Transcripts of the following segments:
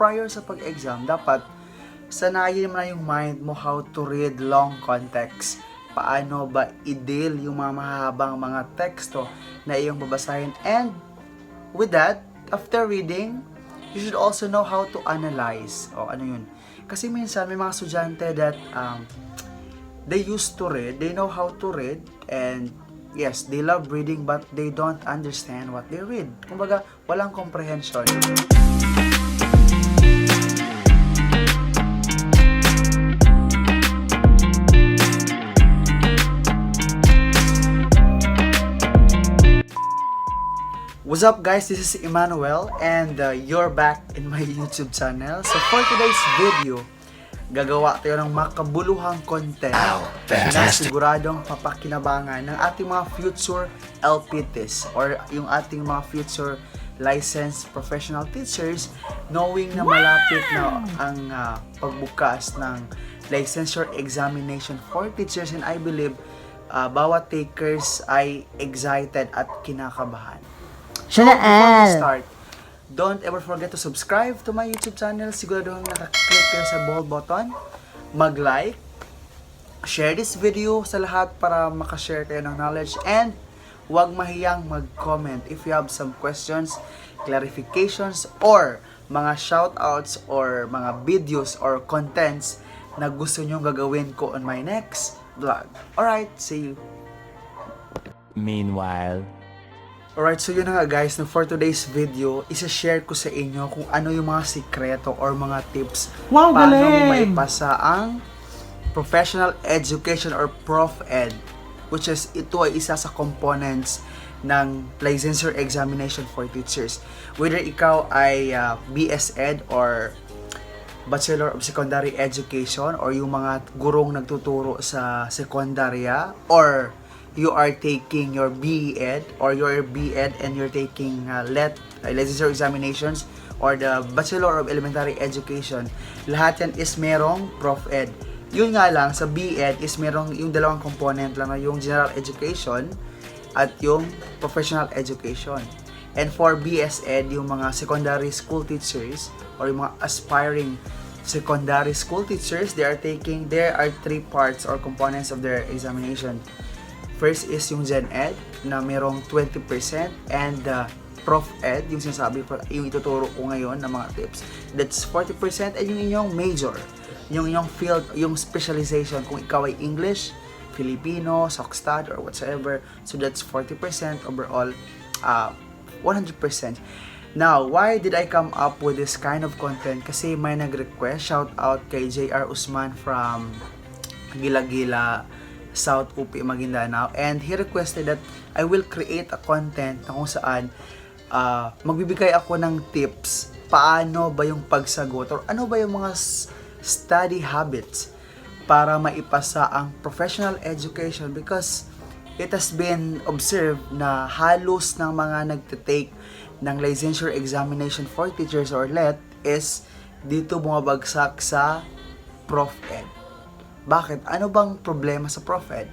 prior sa pag-exam, dapat sanayin mo na yung mind mo how to read long context. Paano ba i-deal yung mga mahahabang mga teksto na iyong babasahin. And with that, after reading, you should also know how to analyze. O ano yun? Kasi minsan may mga estudyante that they used to read, they know how to read, and yes, they love reading but they don't understand what they read. Kumbaga, walang comprehension. What's up guys, this is Emmanuel and you're back in my YouTube channel. So for today's video, gagawa tayo ng makabuluhang content na siguradong papakinabangan ng ating mga future LPTs or yung ating mga future licensed professional teachers, knowing na malapit na ang pagbukas ng licensure examination for teachers, and I believe bawat takers ay excited at kinakabahan. So, before we start, don't ever forget to subscribe to my YouTube channel. Siguraduhin nakaklik kayo sa bell button, mag-like, share this video sa lahat para makashare kayo ng knowledge, and huwag mahiyang mag-comment if you have some questions, clarifications, or mga shoutouts or mga videos or contents na gusto nyong gagawin ko on my next vlog. Alright, see you! Meanwhile, alright, so yun na nga guys, no, for today's video, isa-share ko sa inyo kung ano yung mga sikreto or mga tips paano mo maipasa ang professional education or Prof Ed, which is ito ay isa sa components ng licensure examination for teachers. Whether ikaw ay BS Ed or Bachelor of Secondary Education or yung mga gurong nagtuturo sa sekundarya, or you are taking your BE Ed or your B.Ed and you're taking licensure examinations or the Bachelor of Elementary Education, lahat yan is merong Prof Ed. Yun nga lang, sa B.Ed is merong yung dalawang component lang, yung General Education at yung Professional Education. And for BS Ed, yung mga secondary school teachers or yung mga aspiring secondary school teachers, there are three parts or components of their examination. First is yung Gen Ed na merong 20%, and Prof Ed, yung sinasabi ko, yung ituturo ko ngayon na mga tips, that's 40%, and yung inyong major, yung inyong field, yung specialization, kung ikaw ay English, Filipino, Soc-Stat, or whatsoever, so that's 40% overall, 100%. Now, why did I come up with this kind of content? Kasi may nag-request, shout out kay JR Usman from Gila-Gila, South UP Maguindanao, and he requested that I will create a content na kung saan magbibigay ako ng tips paano ba yung pagsagot or ano ba yung mga study habits para maipasa ang professional education, because it has been observed na halos ng mga nagtitake ng licensure examination for teachers or LET is dito bumabagsak sa Prof Ed. Bakit? Ano bang problema sa Prof Ed?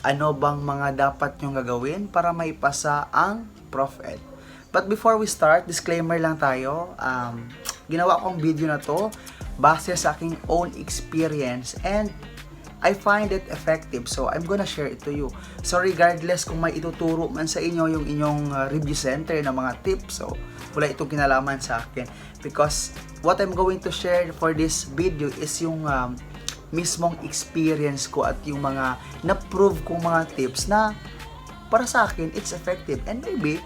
Ano bang mga dapat nyong gagawin para maipasa ang Prof Ed? But before we start, disclaimer lang tayo. Ginawa kong video na to base sa aking own experience and I find it effective, so I'm gonna share it to you. So regardless kung may ituturo man sa inyo yung inyong review center na mga tips, so wala itong kinalaman sa akin, because what I'm going to share for this video is yung mismong experience ko at yung mga na-prove kong mga tips na para sa akin it's effective, and maybe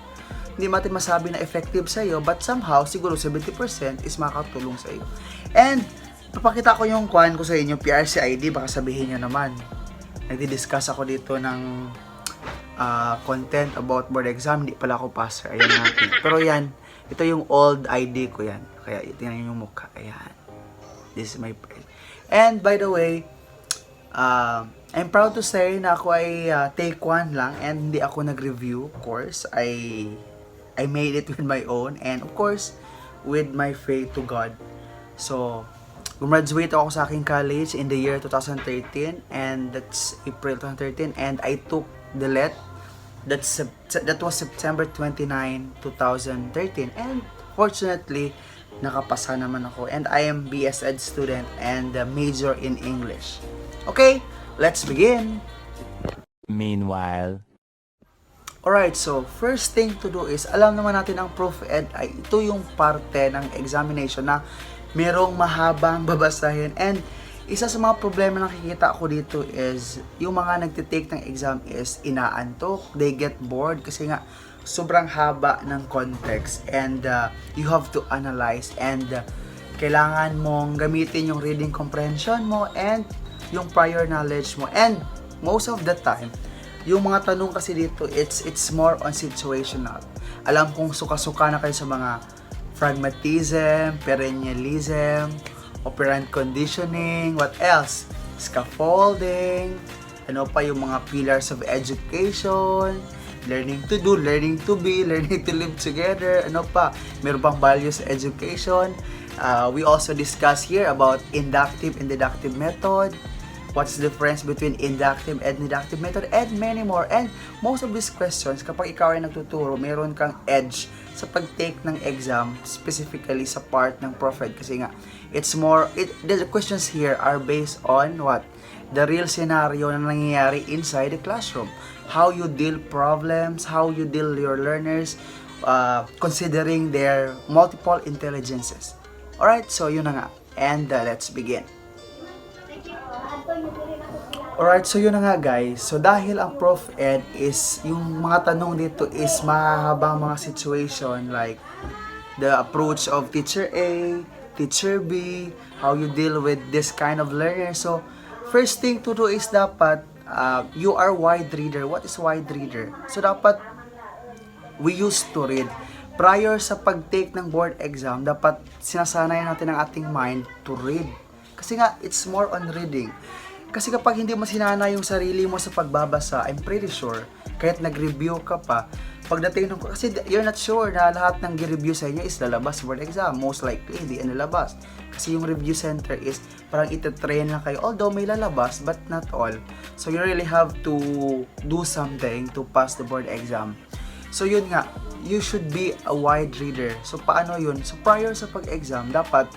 hindi natin masabi na effective sa iyo, but somehow siguro 70% is makakatulong sa iyo. And papakita ko yung kwan ko sa inyo, PRC ID, baka sabihin nyo naman nagdi-discuss ako dito ng content about board exam, hindi pala ako passer. Ayan natin. Pero yan, ito yung old ID ko yan, kaya tingnan yung mukha. Ayan, this is my price. And by the way, I'm proud to say na ako ay take one lang and hindi ako nag-review. Of course, I made it with my own, and of course, with my faith to God. So, graduate ako sa aking college in the year 2013, and that's April 2013, and I took the LET. That was September 29, 2013, and fortunately, nakapasa naman ako. And I am BS Ed student and major in English. Okay, let's begin! Meanwhile, Alright, so first thing to do is, alam naman natin ang Prof Ed ay ito yung parte ng examination na merong mahabang babasahin. And isa sa mga problema na nakikita ko dito is, yung mga nagtitake ng exam is inaantok, they get bored kasi nga sobrang haba ng context and you have to analyze and kailangan mong gamitin yung reading comprehension mo and yung prior knowledge mo. And most of the time, yung mga tanong kasi dito, it's more on situational. Alam kong suka-suka na kayo sa mga pragmatism, perennialism, operant conditioning, what else? Scaffolding, ano pa yung mga pillars of education, learning to do, learning to be, learning to live together, ano pa? Meron pang values education. We also discuss here about inductive and deductive method. What's the difference between inductive and deductive method, and many more. And most of these questions, kapag ikaw ay nagtuturo, meron kang edge sa pag-take ng exam, specifically sa part ng Prof Ed. Kasi nga, the questions here are based on what? The real scenario na nangyayari inside the classroom. How you deal problems, how you deal your learners, considering their multiple intelligences. Alright, so yun na nga. And let's begin. Alright, so yun na nga guys. So dahil ang Prof Ed is, yung mga tanong dito is mahahabang mga situation like the approach of teacher A, teacher B, how you deal with this kind of learner. So first thing to do is dapat you are wide reader. What is wide reader? So dapat we used to read. Prior sa pag-take ng board exam, dapat sinasanayan natin ang ating mind to read. Kasi nga, it's more on reading. Kasi kapag hindi mo sinana yung sarili mo sa pagbabasa, I'm pretty sure, kahit nag-review ka pa, pagdating ng, kasi you're not sure na lahat ng gi-review sa inyo is lalabas board exam. Most likely, hindi yan lalabas. Kasi yung review center is, parang ititrain lang kayo, although may lalabas, but not all. So you really have to do something to pass the board exam. So yun nga, you should be a wide reader. So paano yun? So prior sa pag-exam, dapat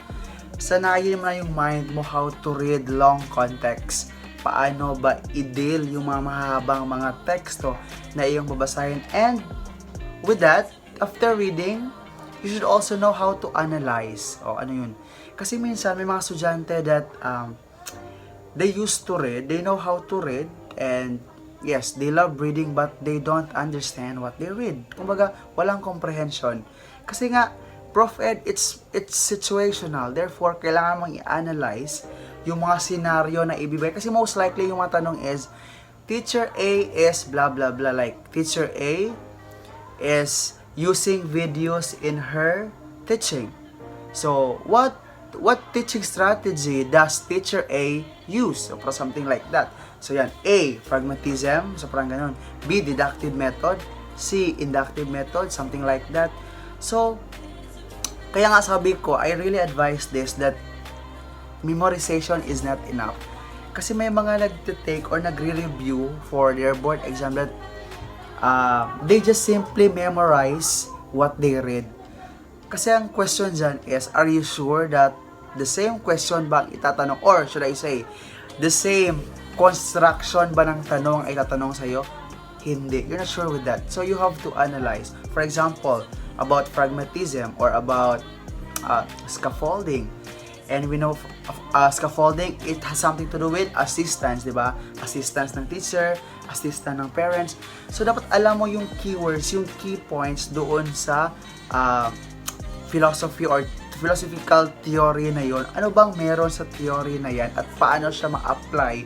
sanayin mo na yung mind mo how to read long context. Paano ba i-deal yung mga mahabang mga teksto na iyong babasahin. And with that, after reading, you should also know how to analyze. O ano yun? Kasi minsan may mga estudyante that they used to read, they know how to read, and yes, they love reading but they don't understand what they read. Kumbaga, walang comprehension. Kasi nga, Prof Ed, it's situational. Therefore, kailangan mong i-analyze yung mga scenario na ibibigay. Kasi most likely yung mga tanong is, Teacher A is blah blah blah. Like, Teacher A is using videos in her teaching. So, what teaching strategy does Teacher A use? So, something like that. So yan, A, pragmatism, so parang ganun. B, deductive method. C, inductive method, something like that. So, kaya nga sabi ko, I really advise this that memorization is not enough. Kasi may mga nagtitake or nagre-review for their board exam that they just simply memorize what they read. Kasi ang question dyan is, are you sure that the same question ba itatanong, or should I say, the same construction ba ng tanong ay tatanong sa'yo? Hindi. You're not sure with that. So you have to analyze. For example, about pragmatism or about scaffolding. And we know scaffolding, it has something to do with assistance, di ba? Assistance ng teacher, assistance ng parents. So dapat alam mo yung keywords, yung key points doon sa philosophy or philosophical theory na yon. Ano bang meron sa theory na yan at paano siya ma-apply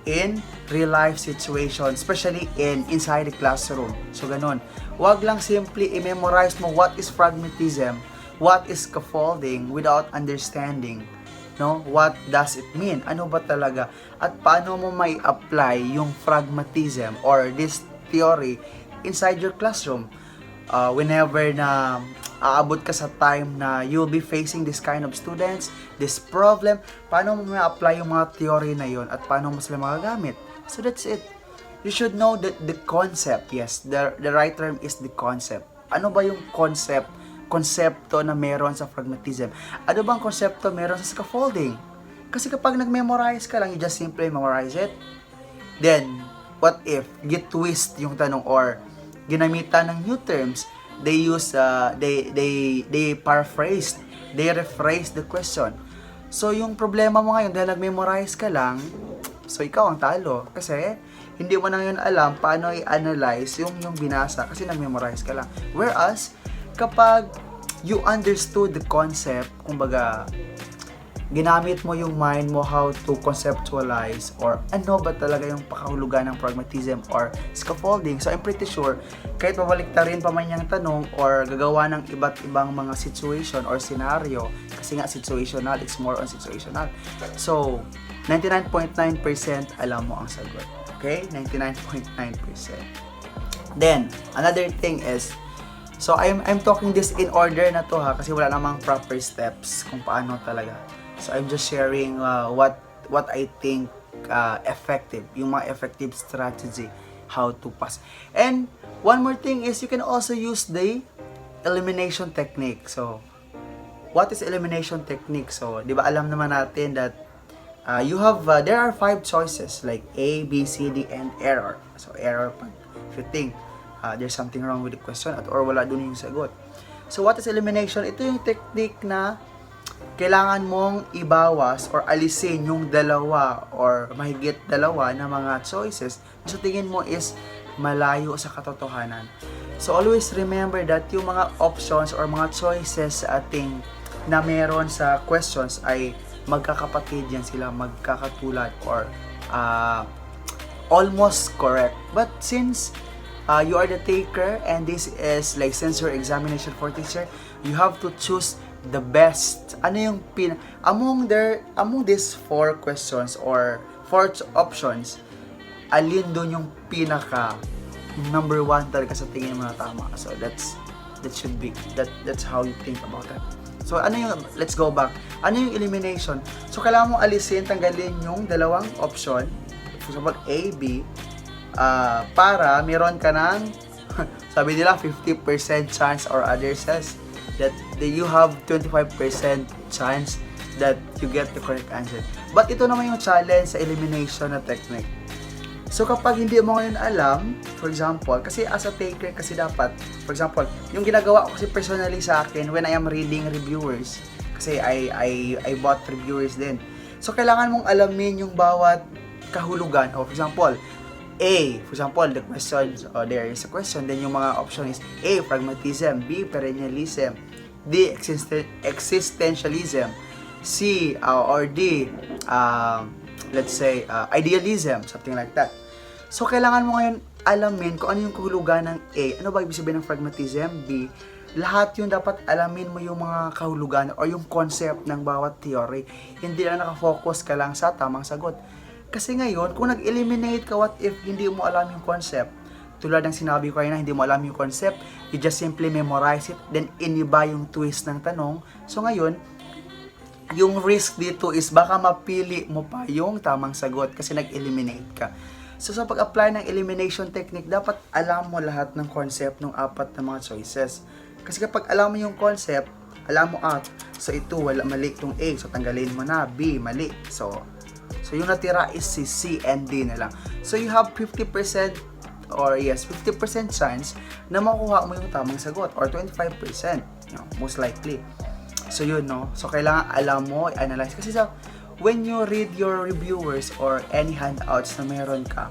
in real life situation, especially inside the classroom. So ganun. Huwag lang simply i-memorize mo what is pragmatism, what is scaffolding without understanding. No? What does it mean? Ano ba talaga? At paano mo may apply yung pragmatism or this theory inside your classroom? Whenever na aabot ka sa time na you'll be facing this kind of students, this problem, paano mo ma-apply yung mga theory na yon at paano mo sila magagamit? So that's it. You should know the concept. Yes, the right term is the concept. Ano ba yung concept konsepto na meron sa pragmatism. Ano bang konsepto meron sa scaffolding? Kasi kapag nag-memorize ka lang, you just simply memorize it. Then, what if git-twist yung tanong or ginamitan ng new terms, they use, they paraphrased, they rephrase the question. So, yung problema mo ngayon, dahil nag-memorize ka lang, so ikaw ang talo. Kasi, hindi mo na yun alam paano i-analyze yung binasa kasi nag-memorize ka lang. Whereas, kapag you understood the concept, kumbaga, ginamit mo yung mind mo how to conceptualize or ano ba talaga yung pakahulugan ng pragmatism or scaffolding. So, I'm pretty sure, kahit mabaliktarin pa man yung tanong or gagawa ng iba't ibang mga situation or scenario, kasi nga situational, it's more on situational. So, 99.9% alam mo ang sagot. Okay? 99.9%. Then, another thing is, so I'm talking this in order na to ha, kasi wala namang proper steps kung paano talaga. So I'm just sharing what I think effective, yung mga effective strategy how to pass. And one more thing is you can also use the elimination technique. So what is elimination technique? So 'di ba alam naman natin that you have there are 5 choices like A, B, C, D and error. So error pag if you think there's something wrong with the question or wala dun yung sagot. So what is elimination? Ito yung technique na kailangan mong ibawas or alisin yung dalawa or mahigit dalawa na mga choices na sa tingin mo is malayo sa katotohanan. So always remember that yung mga options or mga choices sa ating na meron sa questions ay magkakapatid yan sila, magkakatulad or almost correct. But since you are the taker and this is like sensor examination for teacher, you have to choose the best. Ano yung among these 4 questions or 4 options, alin doon yung pinaka number 1 talaga sa tingin mo na tama. So that's how you think about it. So ano yung, let's go back. Ano yung elimination? So kailangan mo alisin, tanggalin yung dalawang option, for example A, B, para meron ka ng sabi nila 50% chance or others says that you have 25% chance that you get the correct answer. But ito naman yung challenge sa elimination na technique. So kapag hindi mo ngayon alam, for example, kasi as a taker kasi dapat, for example, yung ginagawa ko kasi personally sa akin when I am reading reviewers, kasi I bought reviewers din. So kailangan mong alamin yung bawat kahulugan. O for example, A, for example, the question, there is a question, then yung mga option is A, pragmatism, B, perennialism, D, existentialism, C, or D, let's say, idealism, something like that. So, kailangan mo ngayon alamin kung ano yung kahulugan ng A, ano ba ibig sabihin ng pragmatism, B, lahat yun dapat alamin mo yung mga kahulugan or yung concept ng bawat theory. Hindi lang nakafocus ka lang sa tamang sagot. Kasi ngayon, kung nag-eliminate ka, what if hindi mo alam yung concept? Tulad ng sinabi ko kanina, hindi mo alam yung concept, you just simply memorize it, then iniba yung twist ng tanong. So ngayon, yung risk dito is baka mapili mo pa yung tamang sagot kasi nag-eliminate ka. So sa pag-apply ng elimination technique, dapat alam mo lahat ng concept ng 4 na mga choices. Kasi kapag alam mo yung concept, alam mo so ito, wala mali itong A, so tanggalin mo na, B, mali. So yung natira is si C and D na lang. So you have 50% or 50% chance na makuha mo yung tamang sagot or 25%, most likely. So yun, no? So kailangan alam mo, i-analyze. Kasi when you read your reviewers or any handouts na meron ka,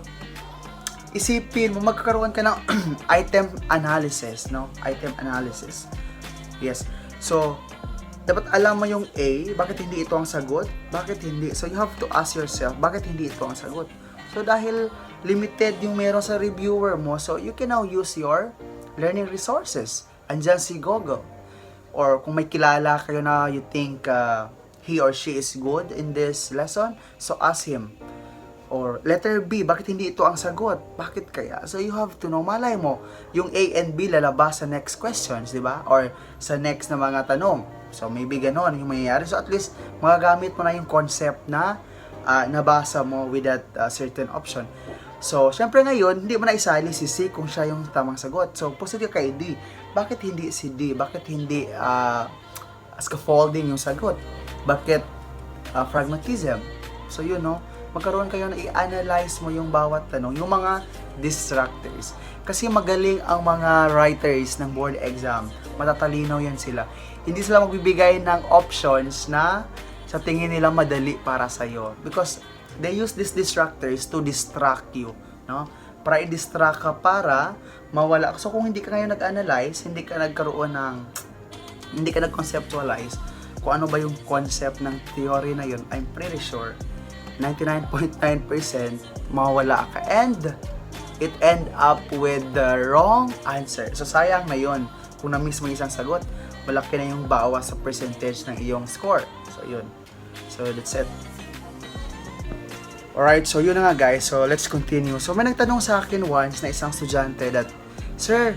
isipin mo, magkakaroon ka ng item analysis, no? Item analysis. Yes. So, dapat alam mo yung A, bakit hindi ito ang sagot? Bakit hindi? So, you have to ask yourself, bakit hindi ito ang sagot? So, dahil limited yung meron sa reviewer mo, so you can now use your learning resources. Andyan si Google. Or kung may kilala kayo na you think he or she is good in this lesson, so ask him. Or letter B, bakit hindi ito ang sagot? Bakit kaya? So you have to know, malay mo, yung A and B lalabas sa next questions, di ba? Or sa next na mga tanong. So maybe ganon yung mangyayari. So at least, magagamit mo na yung concept na nabasa mo with that certain option. So, syempre ngayon, hindi mo na isali si C kung siya yung tamang sagot. So, positive kay D. Bakit hindi si D? Bakit hindi scaffolding yung sagot? Bakit pragmatism? So, yun, no? Magkaroon kayo na i-analyze mo yung bawat tanong, yung mga distractors. Kasi magaling ang mga writers ng board exam. Matatalino yan sila. Hindi sila magbibigay ng options na sa tingin nila madali para sa'yo. Because they use these distractors to distract you, no? Para i-distract ka para mawala. So kung hindi ka ngayon nag-analyze, hindi ka nag-conceptualize kung ano ba yung concept ng theory na yun, I'm pretty sure 99.9% mawawala ka and it end up with the wrong answer. So sayang na yun. Kung na-miss mo isang sagot, malaki na yung bawas sa percentage ng iyong score. So yun. So that's it. Alright, so yun na nga guys. So let's continue. So may nagtanong sa akin once na isang estudyante that, Sir,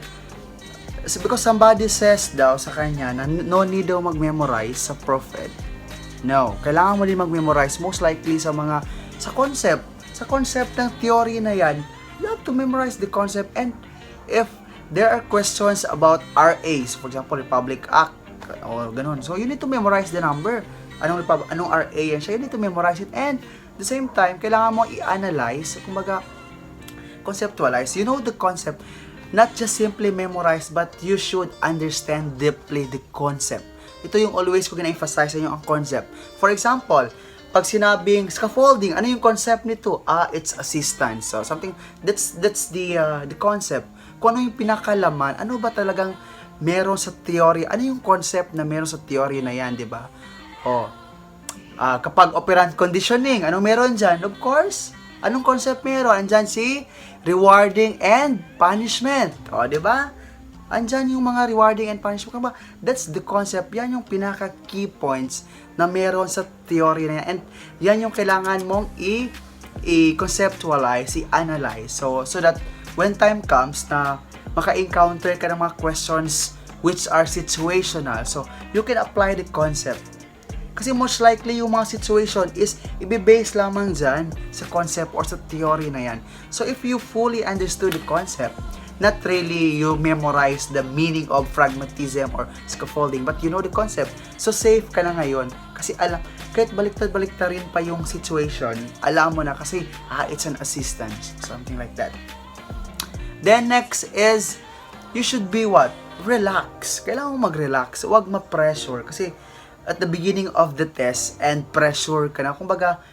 because somebody says daw sa kanya na no need daw mag-memorize sa prophet. No, kailangan mo din mag-memorize most likely sa concept. Sa concept ng theory na yan, you have to memorize the concept, and if there are questions about RAs, for example, Republic Act, o ganun. So you need to memorize the number. Anong RA yan siya, you need to memorize it, and at the same time, kailangan mo i-analyze, kumbaga, conceptualize. You know the concept, not just simply memorize, but you should understand deeply the concept. Ito yung always ko gina-emphasize sa inyo ang concept. For example, pag sinabing scaffolding, ano yung concept nito? It's assistance. So something that's the concept. Kung ano yung pinakalaman, ano ba talagang meron sa theory? Ano yung concept na meron sa theory na yan, 'di ba? Kapag operant conditioning, anong meron dyan? Of course, anong concept meron? Andyan si rewarding and punishment. Di ba? Andyan yung mga rewarding and punishment. That's the concept. Yan yung pinaka-key points na meron sa theory na yan. And yan yung kailangan mong i-conceptualize, i-analyze. So that when time comes na maka-encounter ka ng mga questions which are situational, so you can apply the concept. Kasi most likely yung mga situation is i-base lamang dyan sa concept or sa theory na yan. So if you fully understood the concept, not really you memorize the meaning of pragmatism or scaffolding, but you know the concept, so safe ka na ngayon. Kasi alam, kahit baliktad-baliktad rin pa yung situation, alam mo na kasi, it's an assistance. Something like that. Then next is, you should be what? Relax. Kailangan mo mag-relax. Huwag ma-pressure. Kasi, at the beginning of the test and pressure ka na, kumbaga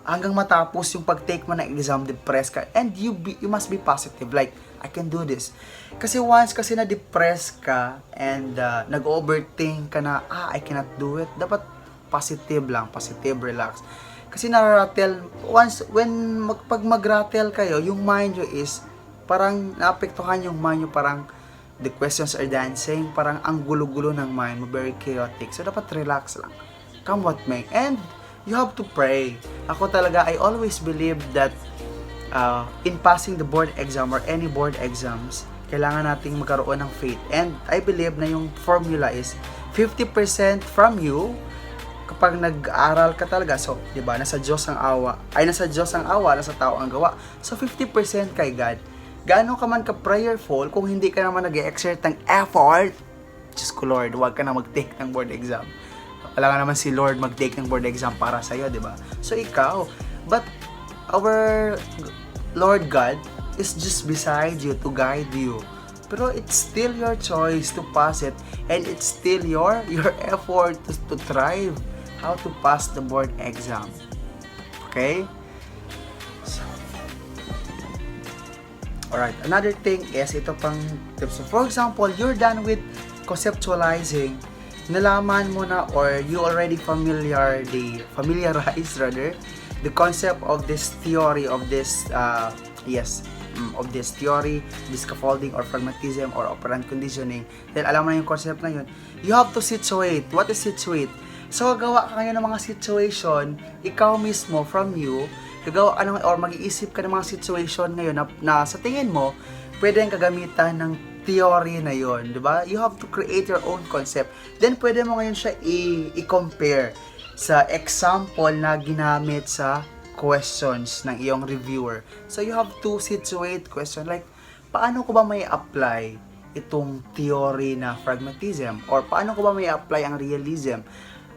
hanggang matapos yung pag-take mo ng exam, depressed ka, and you must be positive, like I can do this. Kasi once kasi na-depress ka and nag-overthink ka na I cannot do it, dapat positive lang, positive, relax. Kasi nararattle pag mag-rattle kayo, yung mind nyo is parang naapektuhan yung mind nyo, parang the questions are dancing, parang ang gulo-gulo ng mind mo, very chaotic. So, dapat relax lang. Come what may. And, you have to pray. Ako talaga, I always believe that in passing the board exam or any board exams, kailangan nating magkaroon ng faith. And, I believe na yung formula is 50% from you kapag nag-aaral ka talaga. So, di ba, nasa Diyos ang awa, nasa tao ang gawa. So, 50% kay God. Gaano ka man ka-prayerful, kung hindi ka naman nag-exert ng effort, Diyos ko Lord, huwag ka na mag-take ng board exam. Wala ka naman si Lord mag-take ng board exam para sa'yo, di ba? So ikaw, but our Lord God is just beside you to guide you. Pero it's still your choice to pass it, and it's still your effort to thrive how to pass the board exam. Okay? Alright, another thing is, ito pang tips. So, for example, you're done with conceptualizing, nalaman mo na or you already familiarize the concept of this theory, of this theory, this scaffolding or pragmatism or operant conditioning. Then alam mo na yung concept na yun, you have to situate. What is situate? So, gagawa ka ngayon ng mga situation, ikaw mismo, from you, gagawa ka or mag-iisip ka ng mga situation ngayon na sa tingin mo, pwede kang kagamitan ng theory na yon, di ba? You have to create your own concept. Then, pwede mo ngayon siya i-compare sa example na ginamit sa questions ng iyong reviewer. So you have to situate question like, paano ko ba may apply itong theory na pragmatism? Or paano ko ba may apply ang realism?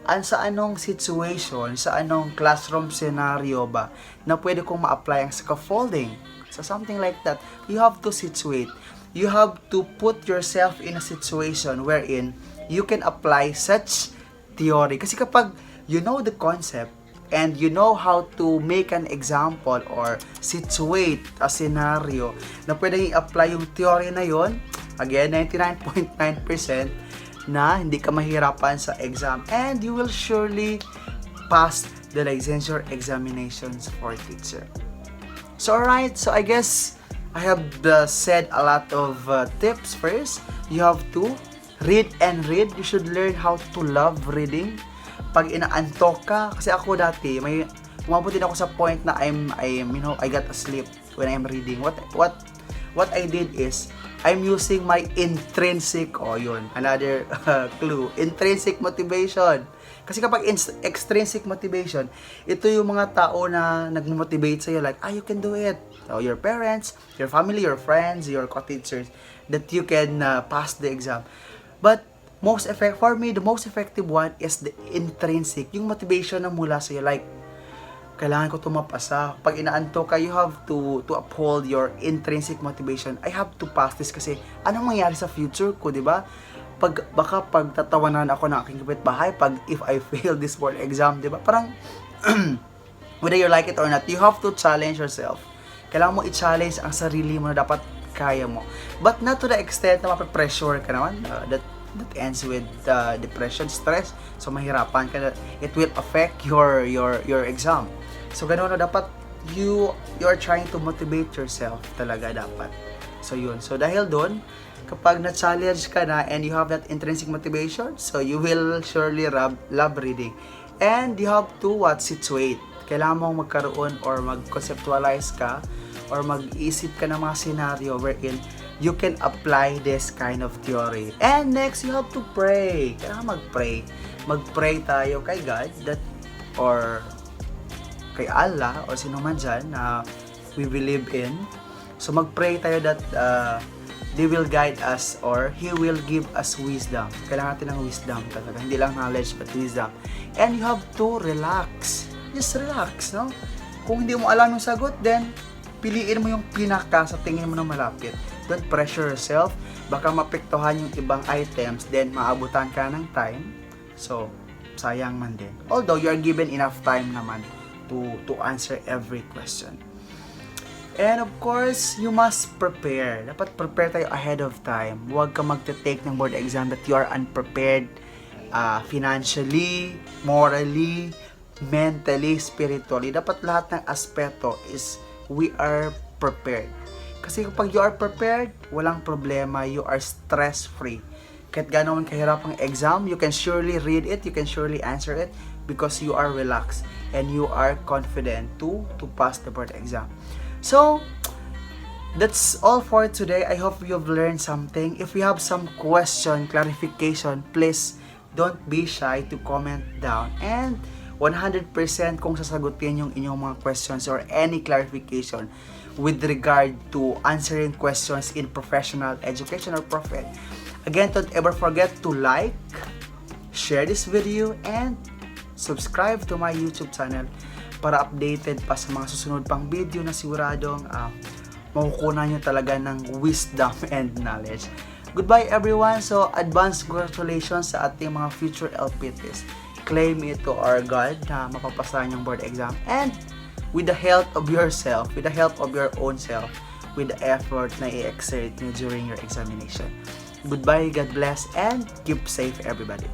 Sa anong situation, sa anong classroom scenario ba na pwede kong ma-apply ang scaffolding? So something like that. You have to situate. You have to put yourself in a situation wherein you can apply such theory. Kasi kapag you know the concept and you know how to make an example or situate a scenario na pwede i-apply yung theory na yon, again, 99.9% na hindi ka mahirapan sa exam, and you will surely pass the licensure examinations for teacher. So alright, so I guess I have said a lot of tips. First, you have to read and read. You should learn how to love reading. Pag inaantok ka, kasi ako dati, may umabot din ako sa point na I got asleep when I'm reading. What I did is I'm using my intrinsic, another clue, intrinsic motivation. Kasi kapag extrinsic motivation, ito yung mga tao na nag-motivate sa'yo like, you can do it. So, your parents, your family, your friends, your co-teachers, that you can pass the exam. But for me, the most effective one is the intrinsic, yung motivation na mula sa'yo like, kailangan ko tumapasa. Pag inaanto ka, you have to uphold your intrinsic motivation. I have to pass this kasi anong mangyari sa future ko, di ba? Baka pagtatawanan ako ng aking kapitbahay if I fail this board exam, di ba? Parang, whether you like it or not, you have to challenge yourself. Kailangan mo i-challenge ang sarili mo na dapat kaya mo. But not to the extent na mape-pressure ka naman. That ends with depression, stress. So mahirapan ka, it will affect your exam. So ganoon na dapat you are trying to motivate yourself talaga dapat. So yun. So dahil doon, kapag na-challenge ka na and you have that intrinsic motivation, so you will surely love reading. And you have to situate. Kailangan mong magkaroon or mag-conceptualize ka or mag-isip ka ng mga scenario wherein you can apply this kind of theory. And next, you have to pray. Kailangan mag-pray. Mag-pray tayo kay God or kay Allah or sino man dyan na we believe in. So mag-pray tayo that they will guide us or He will give us wisdom. Kailangan natin ng wisdom talaga. Hindi lang knowledge but wisdom. And you have to relax. Just relax, no? Kung hindi mo alam yung sagot, then piliin mo yung pinaka sa tingin mo na malapit. Don't pressure yourself. Baka mapektuhan yung ibang items, then maabutan ka ng time. So, sayang man din. Although, you are given enough time naman to answer every question. And of course, you must prepare. Dapat prepare tayo ahead of time. Huwag ka magte-take ng board exam that you are unprepared financially, morally, mentally, spiritually. Dapat lahat ng aspeto is we are prepared. Kasi kapag you are prepared, walang problema, you are stress-free. Kahit gano'n kahirap ang exam, you can surely read it, you can surely answer it because you are relaxed and you are confident to pass the board exam. So, that's all for today. I hope you've learned something. If you have some question, clarification, please don't be shy to comment down. And 100% kung sasagutin yung inyong mga questions or any clarification with regard to answering questions in professional education or profit. Again, don't ever forget to like, share this video, and subscribe to my YouTube channel para updated pa sa mga susunod pang video na siguradong makukunan nyo talaga ng wisdom and knowledge. Goodbye everyone. So, advance congratulations sa ating mga future LPTs. Claim it to our God na mapapasahan yung board exam. And with the help of yourself, with the help of your own self, with the effort na i-exert nyo during your examination. Goodbye, God bless, and keep safe everybody.